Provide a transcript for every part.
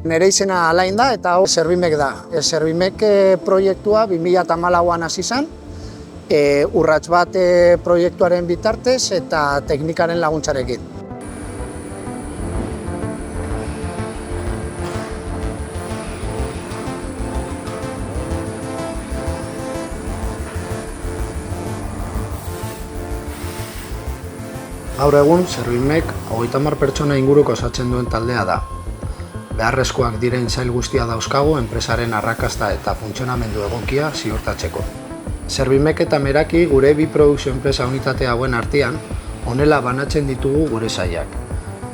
Nere izena Alain da eta hau Servimek da. Servimek proiektua 2014an hasi zen, urrats bat proiektuaren bitartez eta teknikaren laguntzarekin. Gaur egun, Servimek 30 pertsona inguruko osatzen duen taldea da. Beharrezkoak diren sail guztia dauzkagu enpresaren arrakasta eta funtzionamendu egokia ziurtatzeko. Servimek eta Meraki gure bi produkzio enpresa unitate hauen artean, honela banatzen ditugu gure sailak.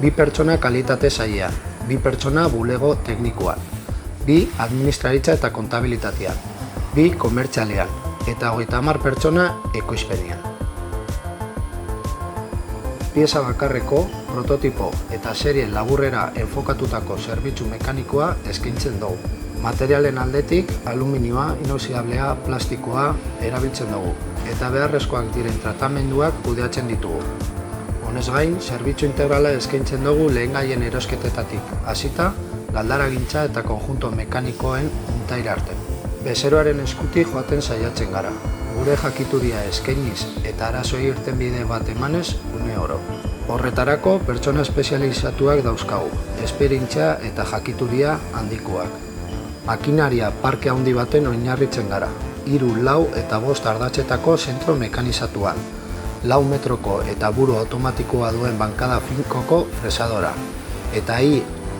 2 pertsona kalitate sailean, 2 pertsona bulego teknikoan, 2 administraritza eta kontabilitatean, 2 komertzialean, eta 30 pertsona ekoizpenean. Pieza bakarreko, prototipo eta serie laburrera enfokatutako zerbitzu mekanikoa eskaintzen dugu. Materialen aldetik, aluminioa, inoxidablea, plastikoa erabiltzen dugu, eta beharrezkoak diren tratamenduak kudeatzen ditugu. Honez gain, zerbitzu integrala eskaintzen dugu lehengaien erosketetatik hasita, galdaragintza eta konjunto mekanikoen untaira arte. Bezeroaren eskutik joaten saiatzen gara. Gure jakituria eskainiz eta arazoei irtenbide bat emanez une oro. Horretarako pertsona espezializatuak dauzkagu, esperientzia eta jakituria handikoak. Makinaria parke handi baten oinarritzen gara, 3, 4 eta 5 ardatzetako zentro mekanizatuan, 4 metroko eta buru automatikoa duen bankada finkoko fresadora, eta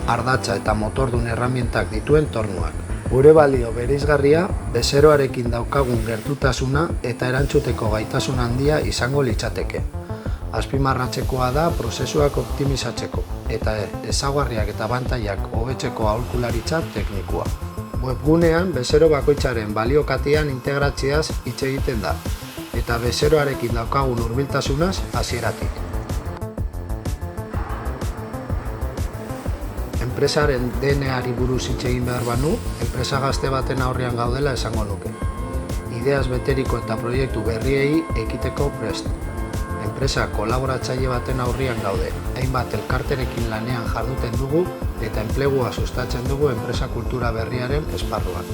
ardatza eta motordun erramientak dituen tornuak. Gure balio bereizgarria, bezeroarekin daukagun gertutasuna eta erantzuteko gaitasun handia izango litzateke. Azpimarratzekoa da prozesuak optimizatzeko eta ezaugarriak eta abantailak hobetzeko aholkularitza teknikoa. Webgunean bezero bakoitzaren baliokatean integratzeaz hitz egiten da eta bezeroarekin daukagun hurbiltasunaz hasieratik. Enpresaren DNA-ari buruz hitz egin behar banu, enpresa gazte baten aurrean gaudela esango nuke. Ideaz beteriko eta proiektu berriei ekiteko prest. Enpresa kolaboratzaile baten aurrean gaude, hainbat elkarterekin lanean jarduten dugu eta enplegua sustatzen dugu enpresa kultura berriaren esparruan.